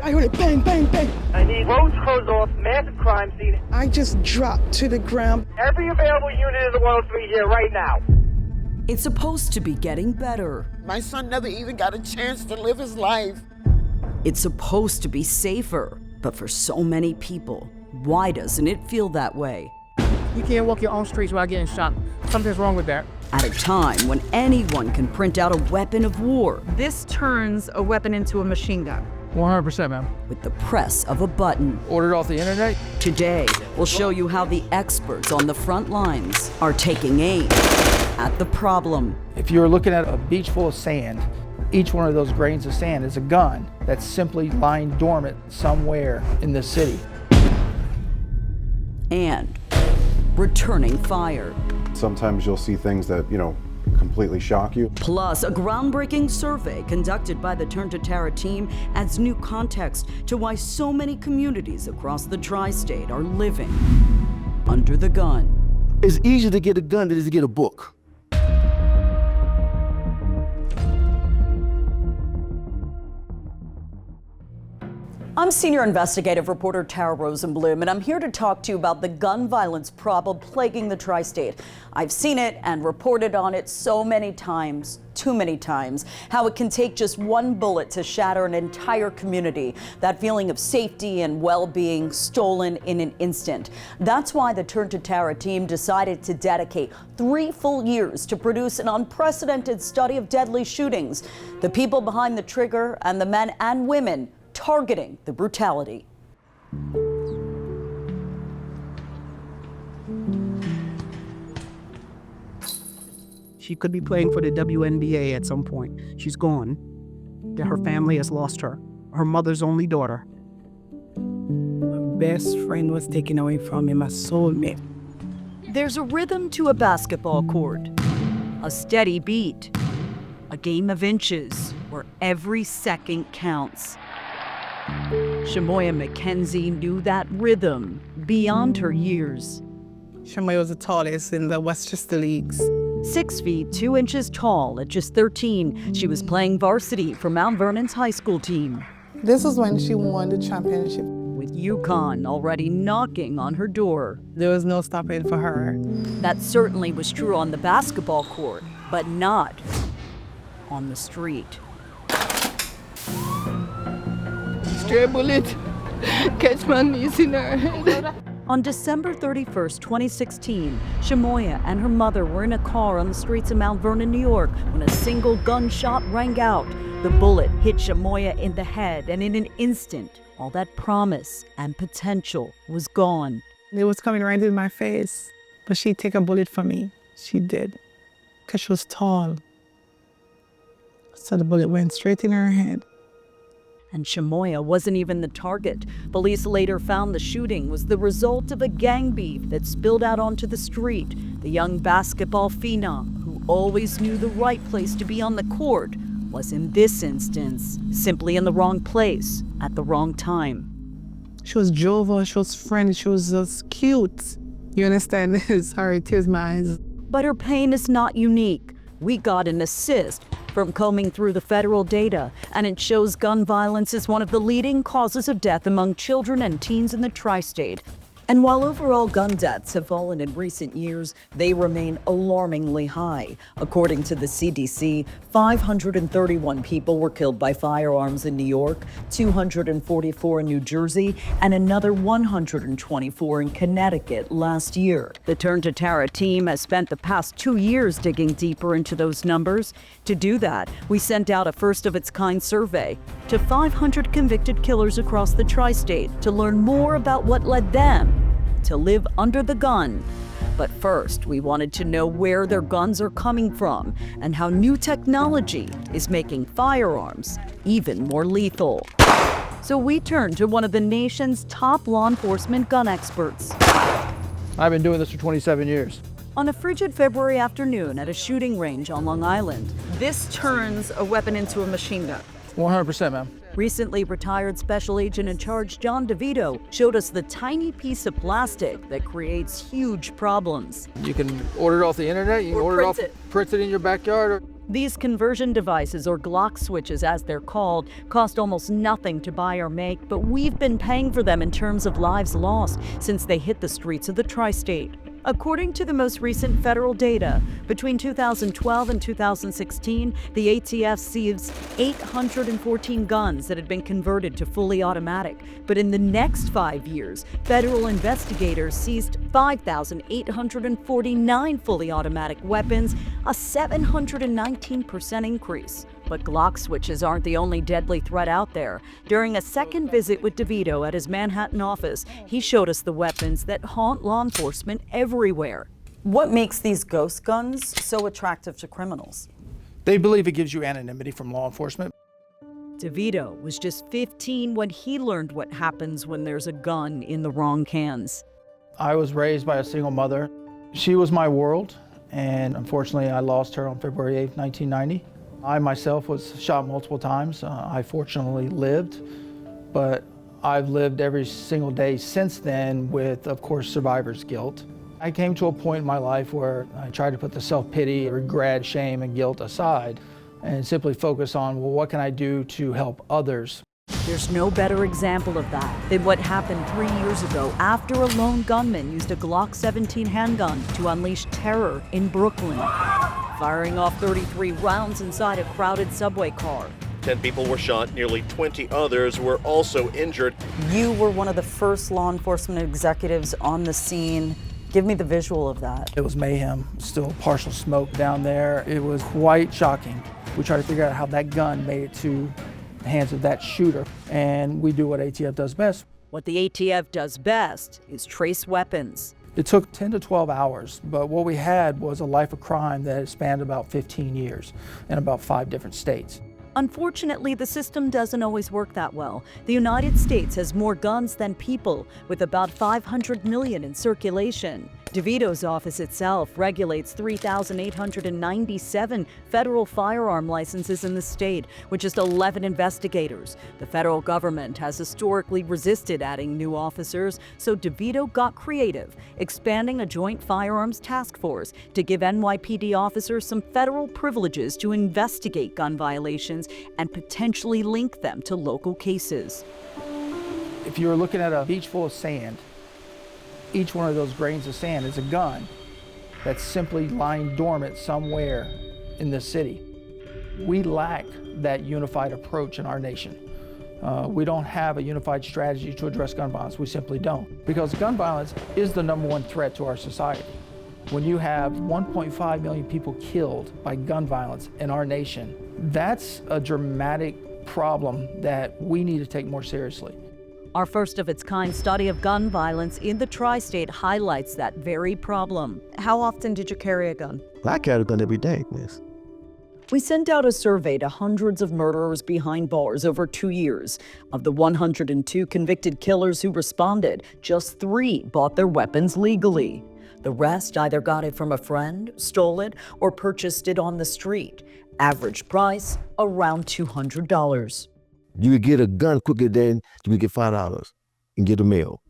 I heard it bang, bang, bang. I need roads closed off, massive crime scene. I just dropped to the ground. Every available unit in the world to be here right now. It's supposed to be getting better. My son never even got a chance to live his life. It's supposed to be safer. But for so many people, why doesn't it feel that way? You can't walk your own streets without getting shot. Something's wrong with that. At a time when anyone can print out a weapon of war. This turns a weapon into a machine gun. 100%, ma'am. With the press of a button. Ordered off the internet? Today, we'll show you how the experts on the front lines are taking aim at the problem. If you're looking at a beach full of sand, each one of those grains of sand is a gun that's simply lying dormant somewhere in the city. And returning fire. Sometimes you'll see things that, completely shock you. Plus, a groundbreaking survey conducted by the Turn to Tara team adds new context to why so many communities across the tri-state are living under the gun. It's easier to get a gun than it is to get a book. I'm senior investigative reporter Tara Rosenblum, and I'm here to talk to you about the gun violence problem plaguing the tri-state. I've seen it and reported on it so many times, too many times, how it can take just one bullet to shatter an entire community, that feeling of safety and well-being stolen in an instant. That's why the Turn to Tara team decided to dedicate 3 full years to produce an unprecedented study of deadly shootings, the people behind the trigger, and the men and women targeting the brutality. She could be playing for the WNBA at some point. She's gone. Her family has lost her. Her mother's only daughter. My best friend was taken away from me, my soulmate. There's a rhythm to a basketball court, a steady beat, a game of inches where every second counts. Shamoya McKenzie knew that rhythm beyond her years. Shamoya was the tallest in the Westchester leagues. 6 feet 2 inches tall at just 13, she was playing varsity for Mount Vernon's high school team. This was when she won the championship. With UConn already knocking on her door. There was no stopping for her. That certainly was true on the basketball court, but not on the street. Stray bullet, catch my knees in her head. On December 31st, 2016, Shamoya and her mother were in a car on the streets of Mount Vernon, New York, when a single gunshot rang out. The bullet hit Shamoya in the head, and in an instant, all that promise and potential was gone. It was coming right in my face, but she'd take a bullet for me. She did, because she was tall. So the bullet went straight in her head. And Shamoya wasn't even the target. Police later found the shooting was the result of a gang beef that spilled out onto the street. The young basketball phenom, who always knew the right place to be on the court, was in this instance simply in the wrong place at the wrong time. She was jovial, she was friendly, she was just cute. You understand? Sorry, tears in my eyes. But her pain is not unique. We got an assist from combing through the federal data, and it shows gun violence is one of the leading causes of death among children and teens in the tri-state. And while overall gun deaths have fallen in recent years, they remain alarmingly high. According to the CDC, 531 people were killed by firearms in New York, 244 in New Jersey, and another 124 in Connecticut last year. The Turn to Tara team has spent the past 2 years digging deeper into those numbers. To do that, we sent out a first-of-its-kind survey to 500 convicted killers across the tri-state to learn more about what led them to live under the gun. But first, we wanted to know where their guns are coming from and how new technology is making firearms even more lethal. So we turned to one of the nation's top law enforcement gun experts. I've been doing this for 27 years. On a frigid February afternoon at a shooting range on Long Island, This turns a weapon into a machine gun. 100%, ma'am. recently retired Special Agent in Charge John DeVito showed us the tiny piece of plastic that creates huge problems. You can order it off the internet, you can order it off, print it in your backyard. These conversion devices, or Glock switches as they're called, cost almost nothing to buy or make, but we've been paying for them in terms of lives lost since they hit the streets of the tri-state. According to the most recent federal data, between 2012 and 2016, the ATF seized 814 guns that had been converted to fully automatic. But in the next 5 years, federal investigators seized 5,849 fully automatic weapons, a 719% increase. But Glock switches aren't the only deadly threat out there. During a second visit with DeVito at his Manhattan office, he showed us the weapons that haunt law enforcement everywhere. What makes these ghost guns so attractive to criminals? They believe it gives you anonymity from law enforcement. DeVito was just 15 when he learned what happens when there's a gun in the wrong hands. I was raised by a single mother. She was my world, and unfortunately I lost her on February 8, 1990. I myself was shot multiple times. I fortunately lived, but I've lived every single day since then with, of course, survivor's guilt. I came to a point in my life where I tried to put the self-pity, regret, shame, and guilt aside and simply focus on, well, what can I do to help others? There's no better example of that than what happened 3 years ago after a lone gunman used a Glock 17 handgun to unleash terror in Brooklyn, firing off 33 rounds inside a crowded subway car. 10 people were shot, nearly 20 others were also injured. You were one of the first law enforcement executives on the scene. Give me the visual of that. It was mayhem, still partial smoke down there. It was quite shocking. We tried to figure out how that gun made it to the hands of that shooter, and we do what ATF does best. What the ATF does best is trace weapons. It took 10 to 12 hours, but what we had was a life of crime that spanned about 15 years in about 5 different states. Unfortunately, the system doesn't always work that well. The United States has more guns than people, with about 500 million in circulation. DeVito's office itself regulates 3,897 federal firearm licenses in the state, with just 11 investigators. The federal government has historically resisted adding new officers, so DeVito got creative, expanding a joint firearms task force to give NYPD officers some federal privileges to investigate gun violations and potentially link them to local cases. If you were looking at a beach full of sand, each one of those grains of sand is a gun that's simply lying dormant somewhere in this city. We lack that unified approach in our nation. We don't have a unified strategy to address gun violence. We simply don't. Because gun violence is the #1 threat to our society. When you have 1.5 million people killed by gun violence in our nation, that's a dramatic problem that we need to take more seriously. Our first of its kind study of gun violence in the tri-state highlights that very problem. How often did you carry a gun? I carry a gun every day, miss. We sent out a survey to hundreds of murderers behind bars over 2 years. Of the 102 convicted killers who responded, just 3 bought their weapons legally. The rest either got it from a friend, stole it, or purchased it on the street. Average price, around $200. You could get a gun quicker than you could get $5 and get a meal.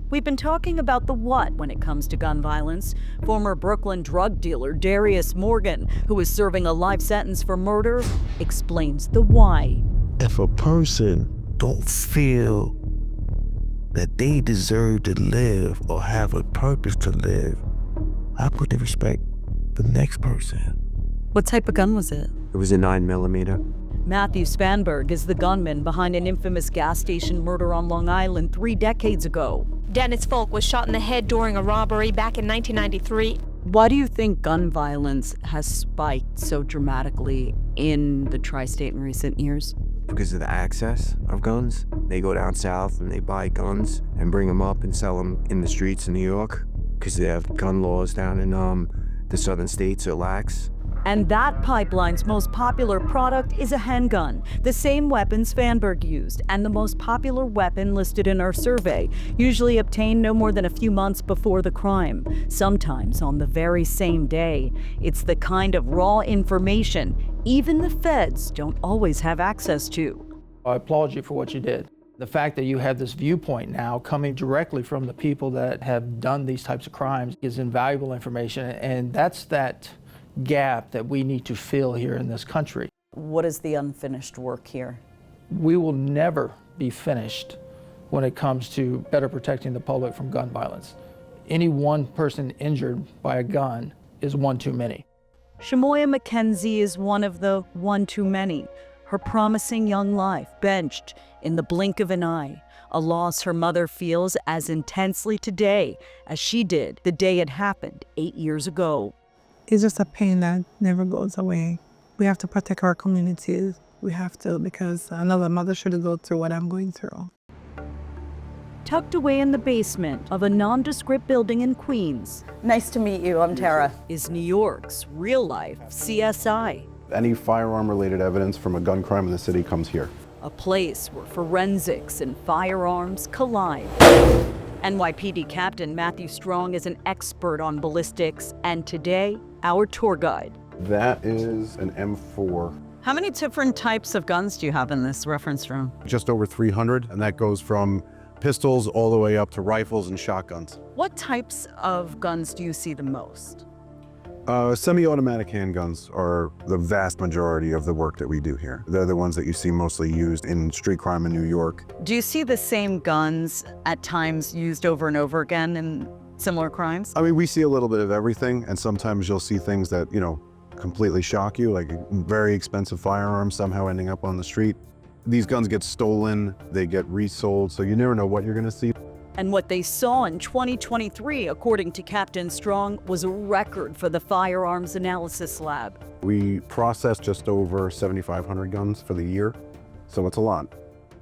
We've been talking about the what when it comes to gun violence. Former Brooklyn drug dealer Darius Morgan, who is serving a life sentence for murder, explains the why. If a person don't feel that they deserve to live or have a purpose to live, how could they respect the next person? What type of gun was it? It was a 9mm. Matthew Spanberg is the gunman behind an infamous gas station murder on Long Island 3 decades ago. Dennis Folk was shot in the head during a robbery back in 1993. Why do you think gun violence has spiked so dramatically in the tri-state in recent years? Because of the access of guns. They go down south and they buy guns and bring them up and sell them in the streets in New York because they have gun laws down in the southern states are lax. And that pipeline's most popular product is a handgun, the same weapon Spanberg used, and the most popular weapon listed in our survey, usually obtained no more than a few months before the crime, sometimes on the very same day. It's the kind of raw information even the feds don't always have access to. I applaud you for what you did. The fact that you have this viewpoint now coming directly from the people that have done these types of crimes is invaluable information, and that's that gap that we need to fill here in this country. What is the unfinished work here? We will never be finished when it comes to better protecting the public from gun violence. Any one person injured by a gun is one too many. Shamoya McKenzie is one of the one too many. Her promising young life benched in the blink of an eye, a loss her mother feels as intensely today as she did the day it happened 8 years ago. It's just a pain that never goes away. We have to protect our communities. We have to, because another mother shouldn't go through what I'm going through. Tucked away in the basement of a nondescript building in Queens. Nice to meet you, I'm Tara. Is New York's real-life CSI. Any firearm-related evidence from a gun crime in the city comes here. A place where forensics and firearms collide. NYPD Captain Matthew Strong is an expert on ballistics, and today, our tour guide. That is an M4. How many different types of guns do you have in this reference room? Just over 300, and that goes from pistols all the way up to rifles and shotguns. What types of guns do you see the most? Semi-automatic handguns are the vast majority of the work that we do here. They're the ones that you see mostly used in street crime in New York. Do you see the same guns at times used over and over again in similar crimes? I mean, we see a little bit of everything, and sometimes you'll see things that, completely shock you, like very expensive firearms somehow ending up on the street. These guns get stolen, they get resold, so you never know what you're gonna see. And what they saw in 2023, according to Captain Strong, was a record for the Firearms Analysis Lab. We processed just over 7,500 guns for the year, so it's a lot.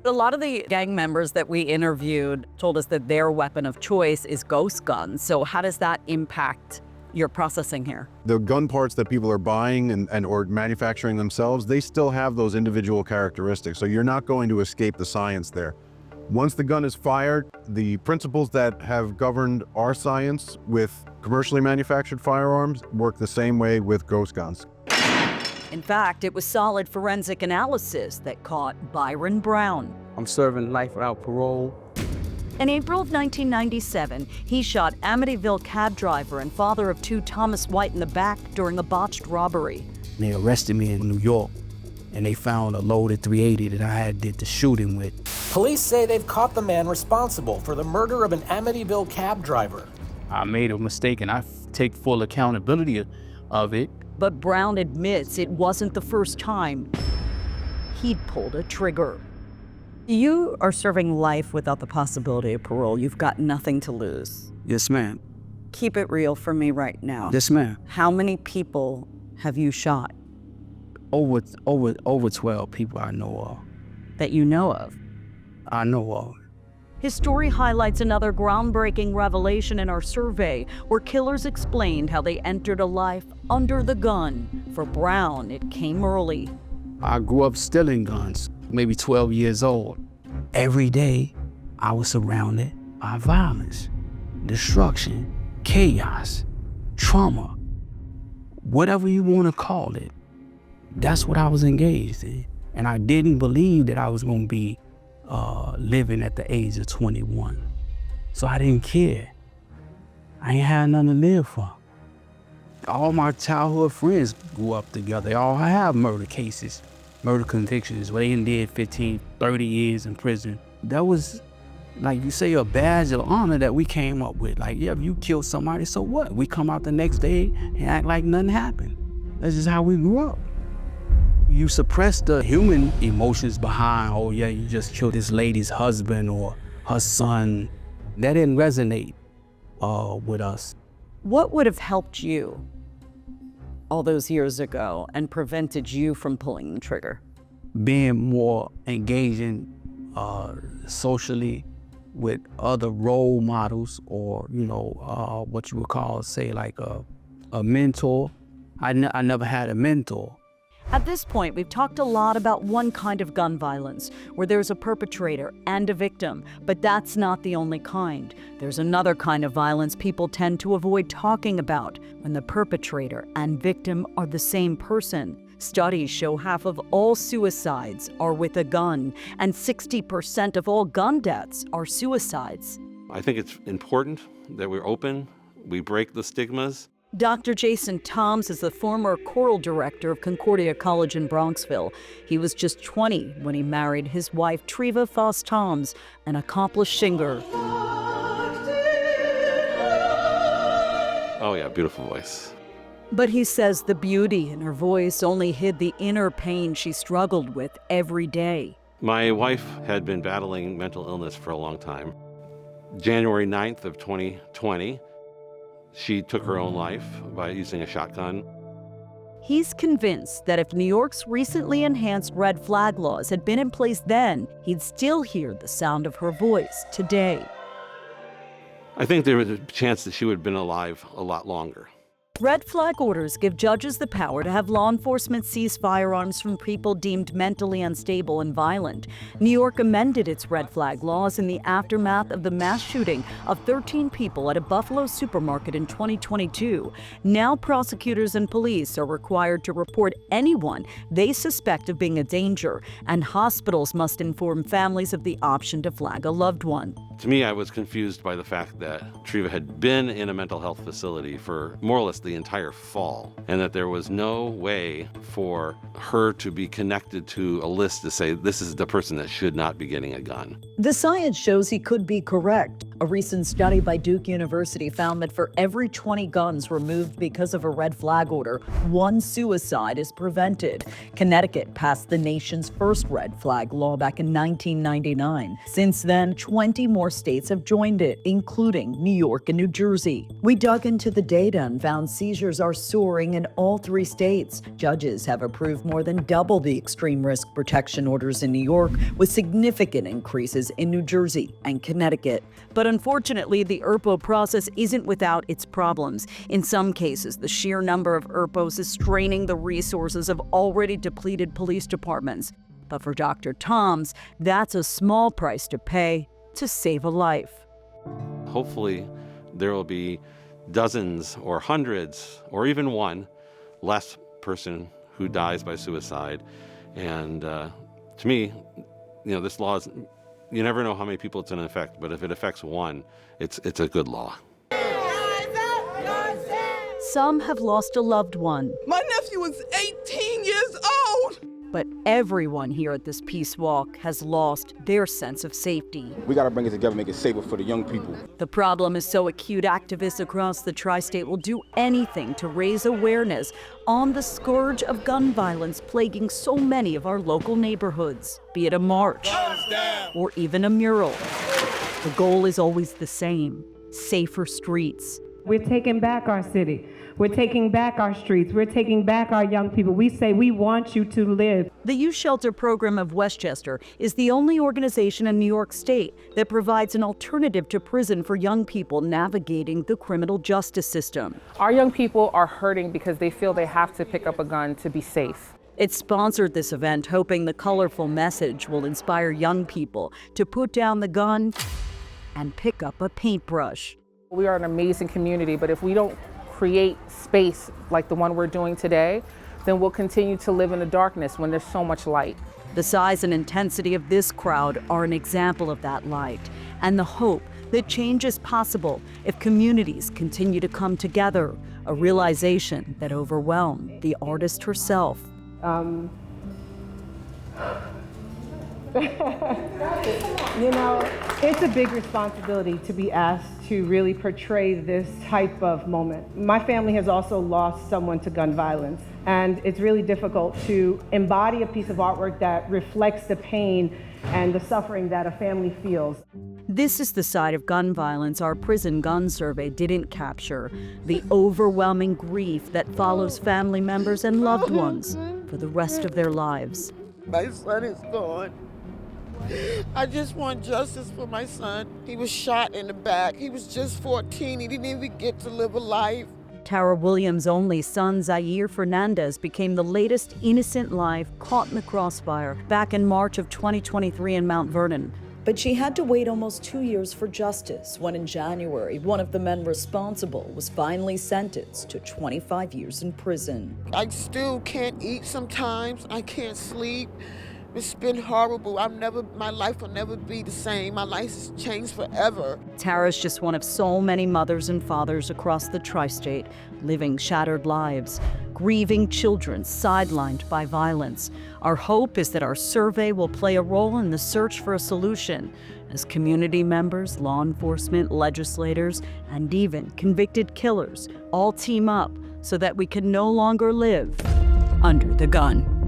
A lot of the gang members that we interviewed told us that their weapon of choice is ghost guns. So how does that impact your processing here? The gun parts that people are buying and or manufacturing themselves, they still have those individual characteristics, so you're not going to escape the science there. Once the gun is fired, the principles that have governed our science with commercially manufactured firearms work the same way with ghost guns. In fact, it was solid forensic analysis that caught Byron Brown. I'm serving life without parole. In April of 1997, he shot Amityville cab driver and father of two Thomas White in the back during a botched robbery. They arrested me in New York, and they found a loaded .380 that I did the shooting with. Police say they've caught the man responsible for the murder of an Amityville cab driver. I made a mistake, and I take full accountability of it. But Brown admits it wasn't the first time he'd pulled a trigger. You are serving life without the possibility of parole. You've got nothing to lose. Yes, ma'am. Keep it real for me right now. Yes, ma'am. How many people have you shot? Over 12 people I know of. That you know of? I know of. His story highlights another groundbreaking revelation in our survey, where killers explained how they entered a life under the gun. For Brown, it came early. I grew up stealing guns, maybe 12 years old. Every day, I was surrounded by violence, destruction, chaos, trauma, whatever you want to call it. That's what I was engaged in. And I didn't believe that I was going to be living at the age of 21. So I didn't care. I ain't had nothing to live for. All my childhood friends grew up together. They all have murder cases, murder convictions, where they did 15, 30 years in prison. That was, like you say, a badge of honor that we came up with. Like, yeah, if you kill somebody, so what? We come out the next day and act like nothing happened. That's just how we grew up. You suppress the human emotions behind, oh yeah, you just killed this lady's husband or her son. That didn't resonate with us. What would have helped you all those years ago and prevented you from pulling the trigger? Being more engaging socially with other role models, or what you would call, say, like a mentor. I never had a mentor. At this point, we've talked a lot about one kind of gun violence, where there's a perpetrator and a victim, but that's not the only kind. There's another kind of violence people tend to avoid talking about, when the perpetrator and victim are the same person. Studies show half of all suicides are with a gun, and 60% of all gun deaths are suicides. I think it's important that we're open, we break the stigmas. Dr. Jason Toms is the former choral director of Concordia College in Bronxville. He was just 20 when he married his wife, Treva Foss Toms, an accomplished singer. Oh yeah, beautiful voice. But he says the beauty in her voice only hid the inner pain she struggled with every day. My wife had been battling mental illness for a long time. January 9th of 2020, she took her own life by using a shotgun. He's convinced that if New York's recently enhanced red flag laws had been in place then, he'd still hear the sound of her voice today. I think there was a chance that she would have been alive a lot longer. Red flag orders give judges the power to have law enforcement seize firearms from people deemed mentally unstable and violent. New York amended its red flag laws in the aftermath of the mass shooting of 13 people at a Buffalo supermarket in 2022. Now prosecutors and police are required to report anyone they suspect of being a danger, and hospitals must inform families of the option to flag a loved one. To me, I was confused by the fact that Treva had been in a mental health facility for more or less the entire fall, and that there was no way for her to be connected to a list to say this is the person that should not be getting a gun. The science shows he could be correct. A recent study by Duke University found that for every 20 guns removed because of a red flag order, 1 suicide is prevented. Connecticut passed the nation's first red flag law back in 1999. Since then, 20 more states have joined it, including New York and New Jersey. We dug into the data and found seizures are soaring in all 3 states. Judges have approved more than double the extreme risk protection orders in New York, with significant increases in New Jersey and Connecticut. But unfortunately, the ERPO process isn't without its problems. In some cases, the sheer number of ERPOs is straining the resources of already depleted police departments. But for Dr. Toms, that's a small price to pay to save a life. Hopefully, there will be dozens or hundreds or even one less person who dies by suicide. And to me, this law is, you never know how many people it's going to affect, but if it affects one, it's a good law. Some have lost a loved one. My nephew is 18 years old. But everyone here at this peace walk has lost their sense of safety. We got to bring it together, make it safer for the young people. The problem is so acute, activists across the tri-state will do anything to raise awareness on the scourge of gun violence plaguing so many of our local neighborhoods, be it a march or even a mural. The goal is always the same: safer streets. We're taking back our city. We're taking back our streets. We're taking back our young people. We say we want you to live. The Youth Shelter Program of Westchester is the only organization in New York State that provides an alternative to prison for young people navigating the criminal justice system. Our young people are hurting because they feel they have to pick up a gun to be safe. It sponsored this event, hoping the colorful message will inspire young people to put down the gun and pick up a paintbrush. We are an amazing community, but if we don't create space like the one we're doing today, then we'll continue to live in the darkness when there's so much light. The size and intensity of this crowd are an example of that light, and the hope that change is possible if communities continue to come together, a realization that overwhelmed the artist herself. It's a big responsibility to be asked to really portray this type of moment. My family has also lost someone to gun violence, and it's really difficult to embody a piece of artwork that reflects the pain and the suffering that a family feels. This is the side of gun violence our prison gun survey didn't capture: the overwhelming grief that follows family members and loved ones for the rest of their lives. My son is gone. I just want justice for my son. He was shot in the back. He was just 14. He didn't even get to live a life. Tara Williams' only son, Zaire Fernandez, became the latest innocent life caught in the crossfire back in March of 2023 in Mount Vernon. But she had to wait almost 2 years for justice when in January, one of the men responsible was finally sentenced to 25 years in prison. I still can't eat sometimes. I can't sleep. It's been horrible. My life will never be the same. My life has changed forever. Tara's just one of so many mothers and fathers across the tri-state living shattered lives, grieving children sidelined by violence. Our hope is that our survey will play a role in the search for a solution as community members, law enforcement, legislators, and even convicted killers all team up so that we can no longer live under the gun.